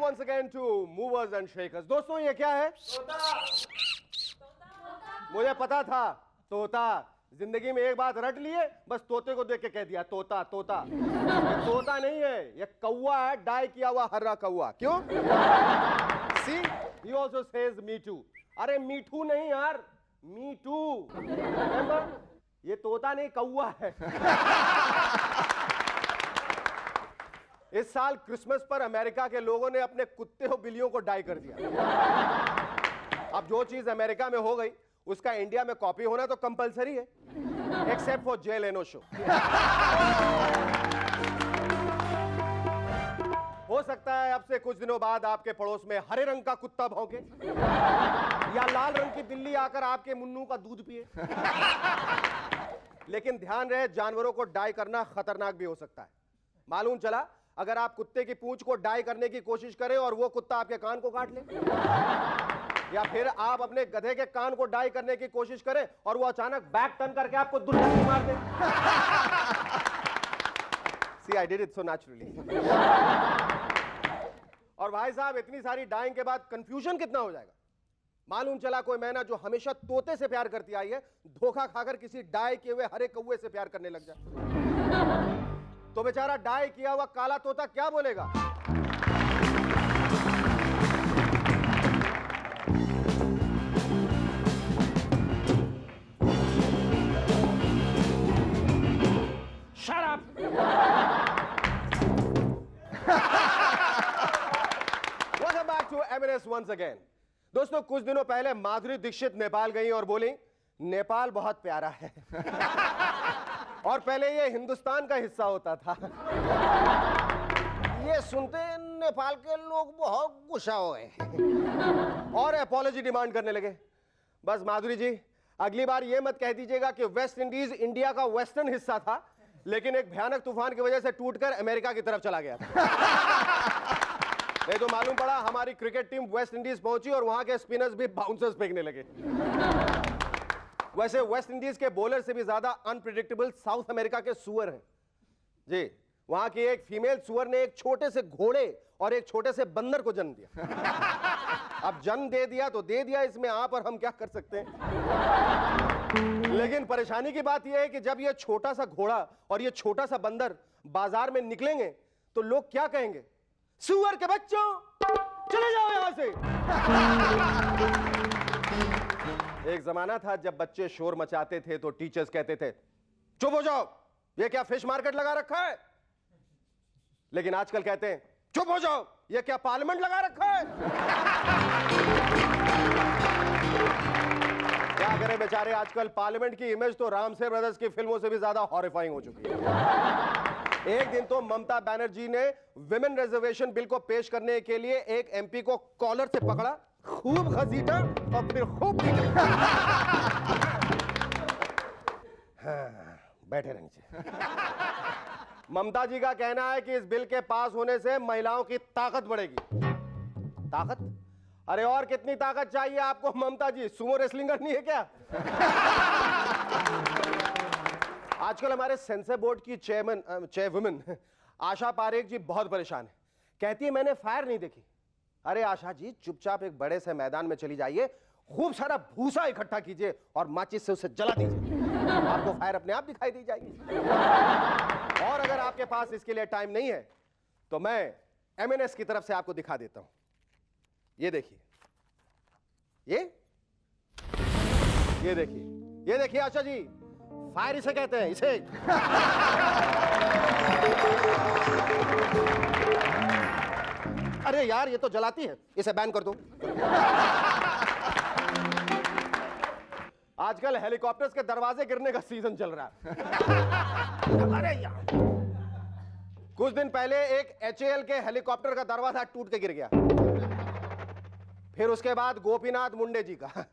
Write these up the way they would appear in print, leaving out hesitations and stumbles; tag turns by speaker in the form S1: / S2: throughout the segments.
S1: once again to movers and shakers. दोस्तों ये क्या है? मुझे पता था तोता। जिंदगी में एक बात रट लिए, बस तोते को देख के कह दिया तोता तोता। ये तोता नहीं है, ये कौवा है, डाई किया हुआ हर्रा कौवा। क्यों? See, he also says me too. अरे मीठू नहीं यार, me too. Remember? ये तोता नहीं कौवा है। इस साल क्रिसमस पर अमेरिका के लोगों ने अपने कुत्ते और बिल्लियों को डाई कर दिया। अब जो चीज अमेरिका में हो गई उसका इंडिया में कॉपी होना तो कंपलसरी है, एक्सेप्ट फॉर जे लेनो शो। हो सकता है अब से कुछ दिनों बाद आपके पड़ोस में हरे रंग का कुत्ता भौंके या लाल रंग की बिल्ली आकर आपके मुन्नू का दूध पिए। लेकिन ध्यान रहे, जानवरों को डाई करना खतरनाक भी हो सकता है। मालूम चला अगर आप कुत्ते की पूंछ को डाई करने की कोशिश करें और वो कुत्ता आपके कान को काट ले, या फिर आप अपने गधे के कान को डाई करने की कोशिश करें और वो अचानक बैक टर्न करके आपको दुर्घटना मार दे। See, I did it so naturally. और भाई साहब इतनी सारी डाइंग के बाद कंफ्यूजन कितना हो जाएगा। मालूम चला कोई मैना जो हमेशा तोते से प्यार करती आई है, धोखा खाकर किसी डाई किए हुए हरे कौवे से प्यार करने लग जाए, तो बेचारा डाई किया हुआ काला तोता क्या बोलेगा? Shut up! Welcome back to M&S once again. दोस्तों कुछ दिनों पहले माधुरी दीक्षित नेपाल गई और बोली नेपाल बहुत प्यारा है। और पहले ये हिंदुस्तान का हिस्सा होता था। ये सुनते नेपाल के लोग बहुत गुस्सा हुए और अपॉलॉजी डिमांड करने लगे। बस माधुरी जी, अगली बार ये मत कह दीजिएगा कि वेस्ट इंडीज इंडिया का वेस्टर्न हिस्सा था, लेकिन एक भयानक तूफान की वजह से टूटकर अमेरिका की तरफ चला गया। नहीं तो मालूम पड़ा हमारी क्रिकेट टीम वेस्ट इंडीज पहुंची और वहां के स्पिनर्स भी बाउंसर्स फेंकने लगे। वैसे वेस्ट इंडीज के बॉलर से भी ज्यादा अनप्रिडिक्टेबल साउथ अमेरिका के सुअर हैं जी। वहां की एक फीमेल सुअर ने एक छोटे से घोड़े और एक छोटे से बंदर को जन्म दिया। अब जन्म दे दिया तो दे दिया, इसमें आप और हम क्या कर सकते हैं। लेकिन परेशानी की बात यह है कि जब यह छोटा सा घोड़ा और यह छोटा सा बंदर बाजार में निकलेंगे तो लोग क्या कहेंगे? सुअर के बच्चों चले जाओ यहां से। एक जमाना था जब बच्चे शोर मचाते थे तो टीचर्स कहते थे चुप हो जाओ, ये क्या फिश मार्केट लगा रखा है। लेकिन आजकल कहते हैं चुप हो जाओ, ये क्या पार्लियामेंट लगा रखा है। क्या करें बेचारे, आजकल पार्लियामेंट की इमेज तो रामसे ब्रदर्स की फिल्मों से भी ज्यादा हॉरिफाइंग हो चुकी है। एक दिन तो ममता बनर्जी ने विमेन रिजर्वेशन बिल को पेश करने के लिए एक एमपी को कॉलर से पकड़ा, खूब घसीटा और फिर खूब हाँ, बैठे रहिए। ममता जी का कहना है कि इस बिल के पास होने से महिलाओं की ताकत बढ़ेगी। ताकत? अरे और कितनी ताकत चाहिए आपको ममता जी, सुमो रेसलिंग करनी है क्या? आजकल हमारे सेंसर बोर्ड की चेयरवुमन आशा पारेख जी बहुत परेशान है। कहती है मैंने फायर नहीं देखी। अरे आशा जी, चुपचाप एक बड़े से मैदान में चली जाइए, खूब सारा भूसा इकट्ठा कीजिए और माचिस से उसे जला दीजिए, आपको फायर अपने आप दिखाई दी जाएगी। और अगर आपके पास इसके लिए टाइम नहीं है तो मैं M&S की तरफ से आपको दिखा देता हूं। ये देखिए, ये देखिए आशा जी, फायर इसे कहते हैं, इसे। अरे यार ये तो जलाती है, इसे बैन कर दो। आजकल हेलीकॉप्टर्स के दरवाजे गिरने का सीजन चल रहा है। अरे यार, कुछ दिन पहले एक HAL के हेलीकॉप्टर का दरवाजा टूट के गिर गया। फिर उसके बाद गोपीनाथ मुंडे जी का,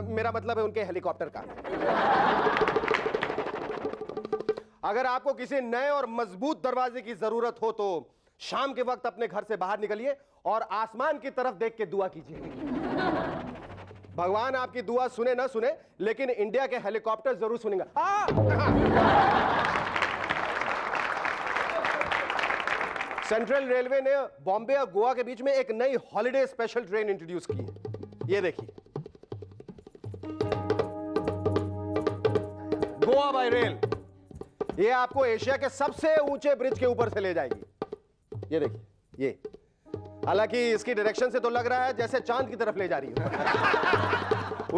S1: मेरा मतलब है उनके हेलीकॉप्टर का। अगर आपको किसी नए और मजबूत दरवाजे की जरूरत हो तो शाम के वक्त अपने घर से बाहर निकलिए और आसमान की तरफ देख के दुआ कीजिए। भगवान आपकी दुआ सुने ना सुने, लेकिन इंडिया के हेलीकॉप्टर जरूर सुनेंगे। सेंट्रल रेलवे ने बॉम्बे और गोवा के बीच में एक नई हॉलिडे स्पेशल ट्रेन इंट्रोड्यूस की है। ये देखिए, गोवा बाय रेल। ये आपको एशिया के सबसे ऊंचे ब्रिज के ऊपर से ले जाएगी। ये देखिए, ये हालांकि इसकी डायरेक्शन से तो लग रहा है जैसे चांद की तरफ ले जा रही है।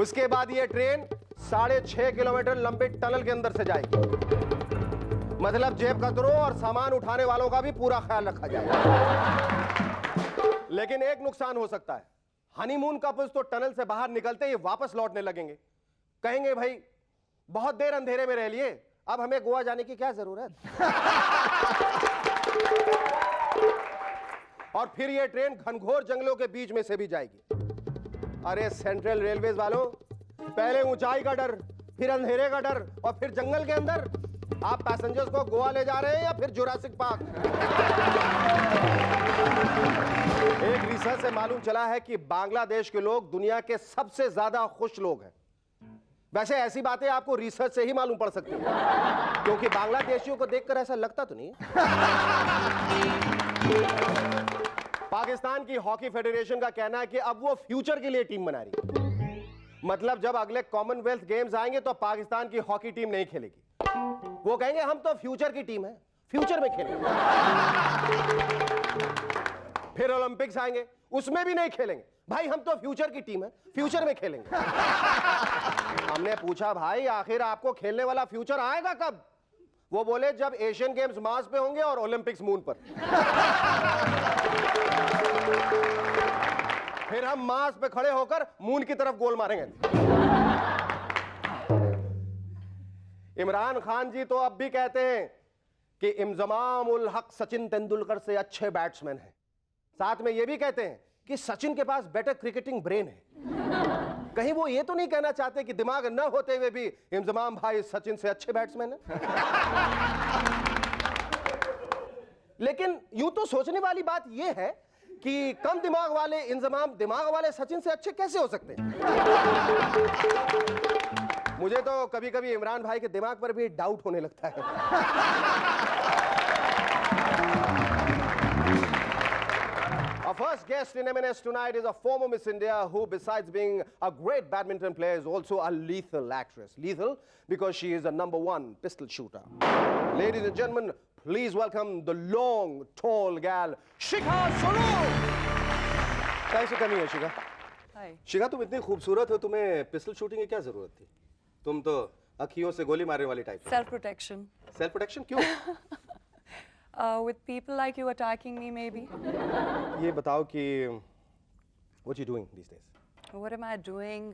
S1: उसके बाद ये ट्रेन 6.5 किलोमीटर लंबे टनल के अंदर से जाएगी। मतलब जेब कतरों और सामान उठाने वालों का भी पूरा ख्याल रखा जाएगा। लेकिन एक नुकसान हो सकता है, हनीमून कपल्स तो टनल से बाहर निकलते ही वापस लौटने लगेंगे। कहेंगे भाई बहुत देर अंधेरे में रह लिए, अब हमें गोवा जाने की क्या जरूरत। और फिर यह ट्रेन घनघोर जंगलों के बीच में से भी जाएगी। अरे सेंट्रल रेलवेज वालों, पहले ऊंचाई का डर, फिर अंधेरे का डर और फिर जंगल के अंदर। आप पैसेंजर्स को गोवा ले जा रहे हैं या फिर जुरासिक पार्क। एक रिसर्च से मालूम चला है कि बांग्लादेश के लोग दुनिया के सबसे ज्यादा खुश लोग हैं। वैसे ऐसी बातें आपको रिसर्च से ही मालूम पड़ सकती है, क्योंकि बांग्लादेशियों को देखकर ऐसा लगता तो नहीं। पाकिस्तान की हॉकी फेडरेशन का कहना है कि अब वो फ्यूचर के लिए टीम बना रही है। मतलब जब अगले कॉमनवेल्थ गेम्स आएंगे तो पाकिस्तान की हॉकी टीम नहीं खेलेगी। वो कहेंगे हम तो फ्यूचर की टीम है, फ्यूचर में खेलेंगे। फिर ओलंपिक्स आएंगे, उसमें भी नहीं खेलेंगे। भाई हम तो फ्यूचर की टीम है, फ्यूचर में खेलेंगे। हमने पूछा भाई आखिर आपको खेलने वाला फ्यूचर आएगा कब? वो बोले जब एशियन गेम्स मार्स पे होंगे और ओलंपिक्स मून पर। फिर हम मार्स पे खड़े होकर मून की तरफ गोल मारेंगे। इमरान खान जी तो अब भी कहते हैं कि इंजमाम उल हक सचिन तेंदुलकर से अच्छे बैट्समैन हैं। साथ में यह भी कहते हैं कि सचिन के पास बेटर क्रिकेटिंग ब्रेन है। कहीं वो ये तो नहीं कहना चाहते कि दिमाग न होते हुए भी इंजमाम भाई सचिन से अच्छे बैट्समैन हैं। लेकिन यूं तो सोचने वाली बात यह है कि कम दिमाग वाले इंजमाम दिमाग वाले सचिन से अच्छे कैसे हो सकते हैं? मुझे तो कभी कभी इमरान भाई के दिमाग पर भी डाउट होने लगता है। Our first guest in M&S tonight is a former Miss India who, besides being a great badminton player, is also a lethal actress. Lethal because she is a #1 pistol shooter. Ladies and gentlemen, please welcome the long, tall gal, Shikha Suloo. Thanks for coming here, Shikha.
S2: Hi.
S1: शिखा, तुम इतनी खूबसूरत हो, तुम्हें pistol shooting की क्या जरूरत थी? तुम तो अखियों से गोली मारने वाली type.
S2: Self protection.
S1: Self protection क्यों?
S2: With people like you attacking me, maybe.
S1: ये बताओ कि what you doing these days?
S2: What am I doing?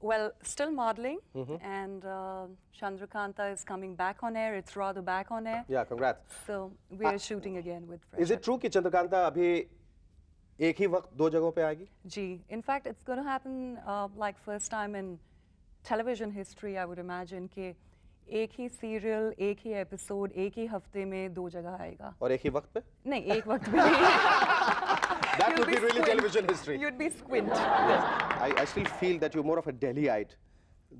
S2: Well, still modeling, and Chandrakanta is coming back on air. It's rather back on air.
S1: Yeah, congrats.
S2: So we are shooting again with Fresh.
S1: Is it true कि चंद्रकांता अभी एक ही वक्त दो जगहों पे आएगी?
S2: Gee, in fact, it's going to happen like first time in television history, I would imagine, कि एक ही सीरियल, एक ही एपिसोड, एक ही हफ्ते में दो जगह आएगा।
S1: और एक ही वक्त पे?
S2: नहीं, एक वक्त में नहीं।
S1: That would be really television history.
S2: You'd be squint.
S1: Yes. I still feel that you're more of a Delhiite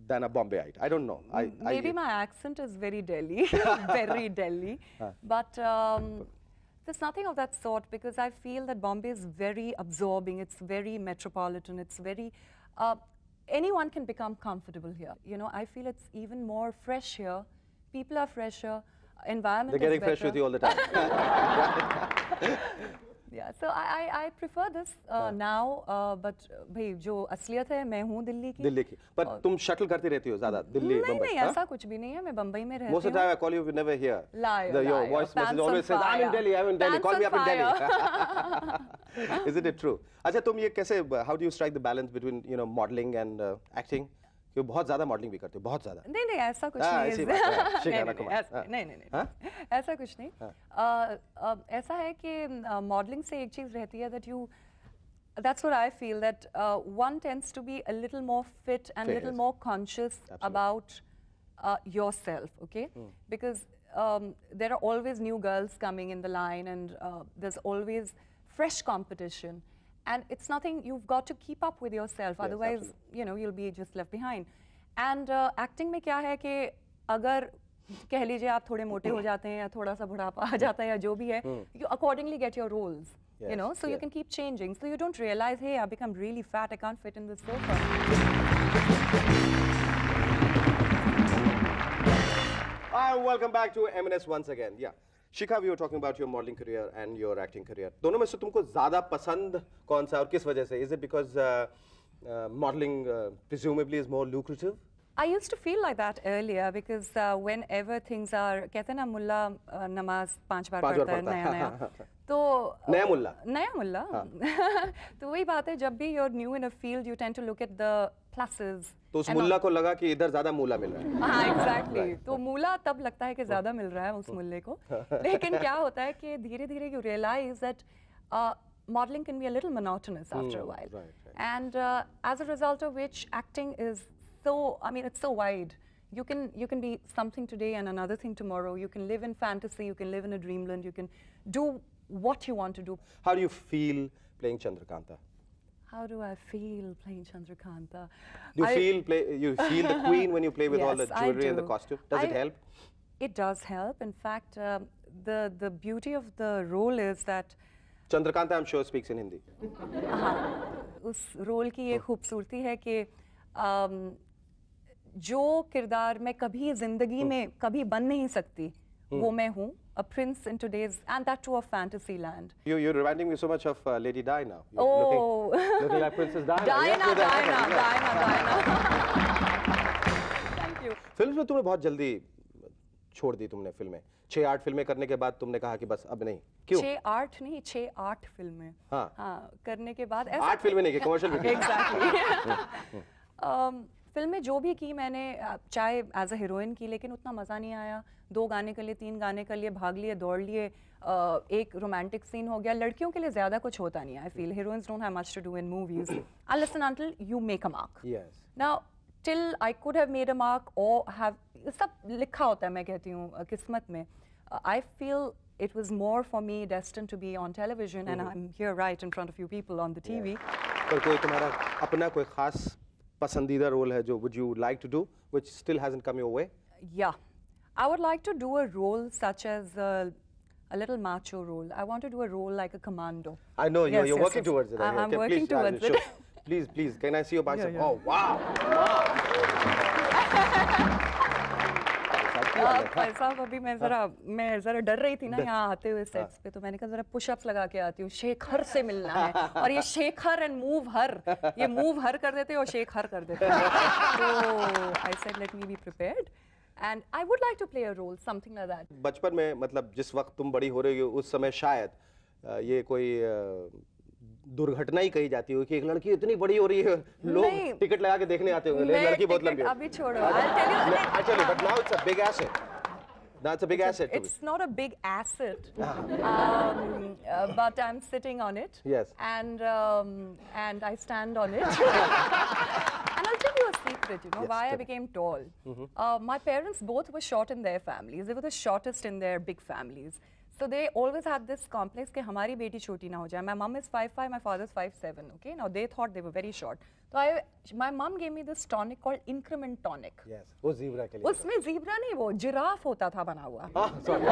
S1: than a Bombayite. I don't know.
S2: Maybe my accent is very Delhi, very Delhi. But there's nothing of that sort because I feel that Bombay is very absorbing. It's very metropolitan. It's very... anyone can become comfortable here. You know, I feel it's even more fresh here. People are fresher. Environment
S1: They're getting
S2: is better.
S1: fresh with you all the time.
S2: Yeah, so I prefer this now, but भाई जो असलियत है मैं हूँ दिल्ली की।
S1: दिल्ली की, पर तुम शटल करती रहती हो ज़्यादा दिल्ली बम्बई।
S2: नहीं, ऐसा कुछ भी नहीं है, मैं बम्बई में रहती हूँ।
S1: Most of the time I call you, you never hear.
S2: Liar,
S1: Your voice message always says, I'm in Delhi, I'm in Delhi. Call me up in Delhi. Isn't it true? अच्छा, तुम ये कैसे? How do you strike the balance between modeling and acting? क्यों बहुत ज़्यादा modelling भी करते हो, बहुत ज़्यादा।
S2: नहीं, ऐसा कुछ नहीं है। ऐसा कुछ नहीं। ऐसा है कि मॉडलिंग से एक चीज़ रहती है that you, that's what I feel, that one tends to be a little more fit and little more conscious about yourself, okay? Because there are always new girls coming in the line and there's always fresh competition. And it's nothing, you've got to keep up with yourself, otherwise, you know, you'll be just left behind. And acting में क्या है कि अगर कह लीजिए आप थोड़े मोटे हो जाते हैं या थोड़ा सा बुढ़ापा आ जाता है या जो भी है, you accordingly get your roles, you know, so you can keep changing, so you don't realize, hey, I've become really fat, I can't fit in this sofa.
S1: Welcome back to M&S once again. Yeah, Shikha, we were talking about your modeling career and your acting career. दोनों में से तुमको ज़्यादा पसंद कौन सा और किस वजह से? Is it because modeling presumably is more lucrative?
S2: I used to feel like that earlier because whenever things are, कहते हैं ना मुल्ला नमाज 5 बार पढ़ता है नया तो
S1: नया
S2: मुल्ला तो वही बात है, जब भी you're new in a field you tend to look at the pluses.
S1: तो उस मुल्ला को लगा कि इधर ज़्यादा मूला मिल रहा है.
S2: हाँ, exactly. तो मूला तब लगता है कि ज़्यादा मिल रहा है उस मुल्ले को, लेकिन क्या होता है कि धीरे-धीरे you realize that modeling can be a little monotonous after a while, and as a result of which acting is so, I mean, it's so wide. You can be something today and another thing tomorrow. You can live in fantasy. You can live in a dreamland. You can do what you want to do.
S1: How do you feel playing Chandrakanta?
S2: How do I feel playing Chandrakanta?
S1: You feel the queen when you play with all the
S2: Yes,
S1: jewelry
S2: I
S1: and the
S2: do.
S1: costume. Does it help?
S2: It does help. In fact, the beauty of the role is that
S1: Chandrakanta, I'm sure, speaks in Hindi.
S2: उस role की ये खूबसूरती है कि जो किरदार मैं कभी जिंदगी में कभी बन नहीं सकती वो मैं हूँ, a prince in today's, and that to a fantasy land.
S1: You're reminding me so much of Lady Di now. You're
S2: Oh,
S1: looking like Princess Diana.
S2: Diana. Thank you.
S1: Film में तुमने बहुत जल्दी छोड़ दी तुमने फिल्में. 6-8 फिल्में करने के बाद तुमने कहा कि बस अब नहीं. क्यों?
S2: 6-8 नहीं, 6-8 फिल्में. हाँ, करने के बाद ऐसा
S1: 8 फिल्में नहीं की, कमर्शियल भी.
S2: Exactly. फिल्में जो भी की मैंने, चाहे एज अ हीरोइन की, लेकिन उतना मज़ा नहीं आया. 2 गाने के लिए, 3 गाने के लिए भाग लिए, दौड़ लिए, एक रोमांटिक सीन हो गया. लड़कियों के लिए ज़्यादा कुछ होता नहीं है. I feel heroines don't have much to do in movies unless and until you make a mark.
S1: Yes.
S2: Now, till I could have made a mark or have, सब लिखा होता है, मैं कहती हूँ किस्मत में. I feel it was more for me destined to be on television, and I'm here right in front of you people on the TV.
S1: पर कोई तुम्हारा अपना कोई खास पसंदीदा रोल है जो would you like to do which still hasn't come your way?
S2: Yeah, I would like to do a role such as a little macho role. I want to do a role like a commando.
S1: I know
S2: Yes,
S1: you're
S2: yes,
S1: working
S2: yes.
S1: towards it.
S2: I'm
S1: Okay,
S2: working
S1: please,
S2: towards
S1: sure.
S2: it.
S1: Please, can I see your bicep?
S2: Yeah.
S1: Oh, wow.
S2: ऐसा अभी मैं जरा डर रही थी ना यहाँ आते हुए सेट्स पे, तो मैंने कहा जरा पुशअप्स लगा के आती हूँ. शेखर से मिलना है, और ये शेखर एंड मूव हर, ये मूव हर कर देते और शेख हर कर देते. तो I said let me be prepared and I would like to play a role something like that.
S1: बचपन में मतलब जिस वक्त तुम बड़ी हो रही हो उस समय शायद ये कोई दुर्घटना ही कही जाती हो कि एक लड़की इतनी बड़ी हो रही है, लोग टिकट लगा के देखने आते होंगे, लड़की बहुत लंबी है.
S2: अभी छोड़ो, I'll tell you.
S1: But now it's a big asset. Now it's a big asset.
S2: It's not a big asset, but I'm sitting on it.
S1: Yes.
S2: And I stand on it. And I'll tell you a secret, you know, why I became tall. My parents both were short in their families. They were the shortest in their big families. So they always had this complex कि हमारी बेटी छोटी ना हो जाए. My mom is 5'5", my father is 5'7". Okay, now they thought they were very short. So my mom gave me this tonic called Increment Tonic.
S1: Yes, वो zebra के लिए.
S2: उसमें zebra नहीं, वो जिराफ होता था बना हुआ.
S1: Sorry.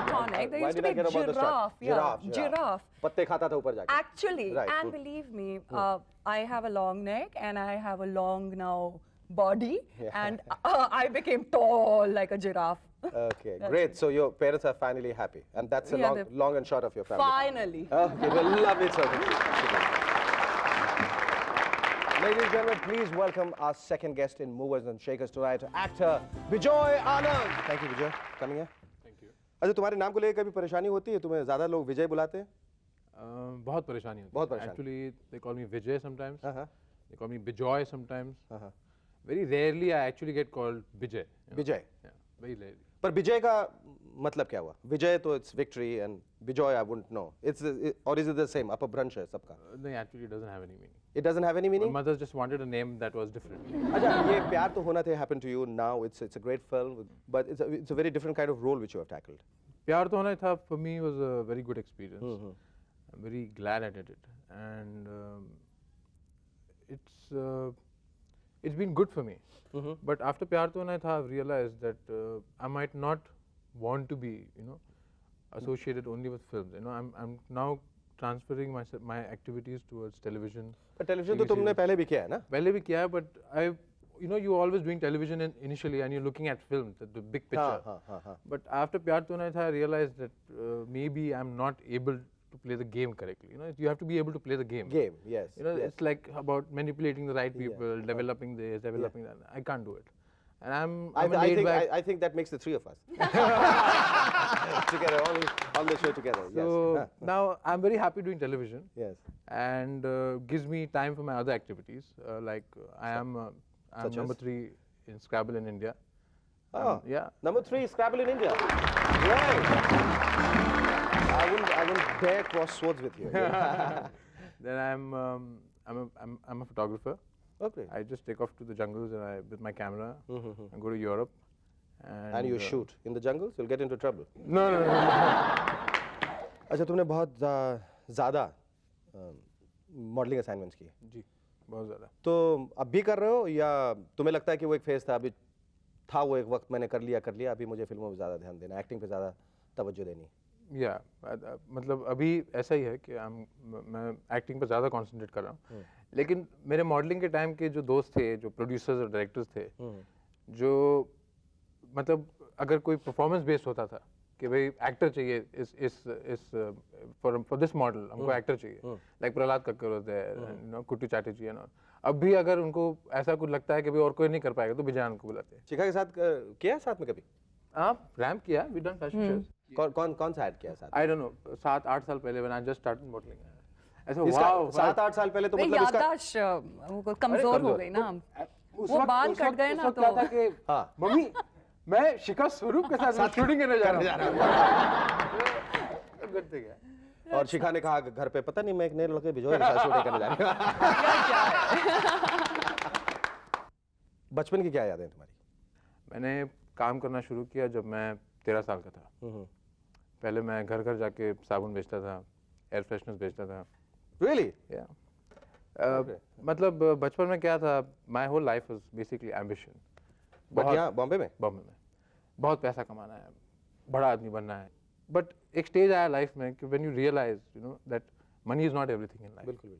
S2: Tonic. There
S1: Why
S2: used to
S1: did I
S2: be
S1: get about the
S2: giraffe.
S1: story?
S2: Yeah, giraffe.
S1: पत्ते खाता था ऊपर जाके.
S2: Actually,
S1: Right.
S2: and believe me, I have a long neck and I have a long now body, and I became tall like a giraffe.
S1: Okay, great. So your parents are finally happy, and that's a long and short of your family.
S2: Finally.
S1: Okay, well, love it, sir. Ladies and gentlemen, please welcome our second guest in Movers and Shakers tonight, actor Bijoy Anand. Thank you, Bijoy, coming here.
S3: Thank you.
S1: अच्छा, तुम्हारे नाम को लेकर कभी परेशानी होती है? तुम्हें ज़्यादा लोग विजय बुलाते हैं?
S3: बहुत परेशानी होती है.
S1: बहुत परेशानी.
S3: Actually, they call me Vijay sometimes. They call me Bijoy sometimes.
S1: Very
S3: rarely I actually get called Vijay.
S1: Vijay.
S3: Yeah, very rarely.
S1: पर विजय का मतलब क्या हुआ? विजय तो it's victory and Bijoy I wouldn't know. Or is it the same? अपभ्रंश है सबका?
S3: No, actually it doesn't have any meaning.
S1: It doesn't have any meaning?
S3: My mother just wanted a name that was different.
S1: अच्छा, ये प्यार तो होना थे happened to you now. It's a great film, but it's a very different kind of role which you have tackled.
S3: प्यार तो होना था for me was a very good experience. I'm very glad I did it, and it's it's been good for me. But after Pyar To Hoona Tha, I've realized that I might not want to be, you know, associated only with films. You know, I'm now transferring my activities towards television.
S1: But television तो तुमने पहले भी किया है ना?
S3: पहले भी किया है, but you know, you're always doing television initially, and you're looking at films, the big picture. But after Pyar To Hoona Tha, I realized that maybe I'm not able to play the game correctly. You know, you have to be able to play the game.
S1: Game, yes.
S3: You know,
S1: yes.
S3: it's like about manipulating the right people, developing this, developing that. I can't do it. And I'm
S1: I think that makes the three of us. Together, on the show together.
S3: So
S1: yes.
S3: now I'm very happy doing television.
S1: Yes.
S3: And gives me time for my other activities. Like I'm number 3 in Scrabble in India.
S1: Oh,
S3: yeah.
S1: Number 3 Scrabble in India. Right. I wouldn't dare cross swords with you.
S3: Then I'm a photographer.
S1: Okay.
S3: I just take off to the jungles and with my camera and go to Europe.
S1: And you shoot in the jungles? You'll get into trouble.
S3: No.
S1: अच्छा, तुमने बहुत ज़्यादा modelling assignments की?
S3: जी, बहुत ज़्यादा।
S1: तो अब भी कर रहे हो या तुम्हें लगता है कि वो एक फेज था, अभी था वो एक वक्त मैंने कर लिया, अभी मुझे फिल्मों पे ज़्यादा ध्यान देना, एक्टिंग पे ज़्यादा तवज्जो देनी?
S3: या मतलब अभी ऐसा ही है कि मैं एक्टिंग पर ज़्यादा कंसंट्रेट कर रहा हूँ, लेकिन मेरे मॉडलिंग के टाइम के जो दोस्त थे, जो प्रोड्यूसर्स और डायरेक्टर्स थे, जो मतलब अगर कोई परफॉर्मेंस बेस्ड होता था कि भाई एक्टर चाहिए इस फॉर दिस मॉडल हमको एक्टर चाहिए, लाइक प्रहलाद कक्कर होते हैं, कुट्टू चैटर्जी है ना, अब भी अगर उनको ऐसा कुछ लगता है कि भाई और कोई नहीं कर पाएगा तो बिजान को बुलाते हैं।
S1: शिखा के साथ किया साथ में कभी?
S3: हाँ, रैम्प किया, वी डन फैशन शोज।
S1: कौन सा ऐड किया साथ?
S3: आई डोंट नो, 7-8 साल पहले when I just started modelling. ऐसा
S1: वाओ, 7-8 साल पहले तो मतलब
S2: इसका कमजोर हो गई ना, वो बाल कट गए ना, तो
S3: था कि मम्मी मैं शिखा स्वरूप के साथ शूटिंग करने जा रहा हूं।
S1: और शिखा ने कहा घर पे पता नहीं मैं एक नए लड़के भिजो शूटिंग करने जा रहा हूं। बचपन की क्या यादें तुम्हारी?
S3: मैंने काम करना शुरू किया जब मैं 13 साल का था। पहले मैं घर घर जाके साबुन बेचता था, एयर फ्रेशनर्स बेचता था।
S1: Really?
S3: Yeah. मतलब बचपन में क्या था, my whole life was basically ambition.
S1: यहाँ बॉम्बे में
S3: बहुत पैसा कमाना है, बड़ा आदमी बनना है, बट एक स्टेज आया लाइफ में कि when you realise you know that money is not everything in life.
S1: बिल्कुल।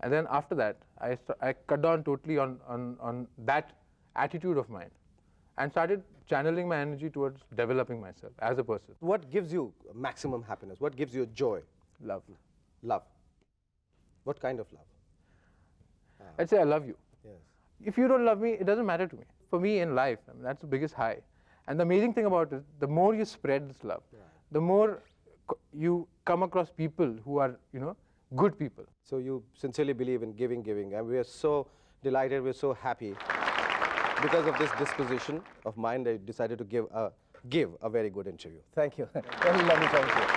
S3: And then after that I cut down totally on that attitude of mine and started channeling my energy towards developing myself as a person.
S1: What gives you maximum happiness? What gives you joy? Love. What kind of love?
S3: I'd say I love you.
S1: Yes.
S3: If you don't love me, it doesn't matter to me. For me in life, I mean, that's the biggest high. And the amazing thing about it, the more you spread this love, the more you come across people who are, you know, good people.
S1: So you sincerely believe in giving, and we are so delighted, we're so happy. Because of this disposition of mine, I decided to give a very good interview. Thank you. Very lovely talking to you.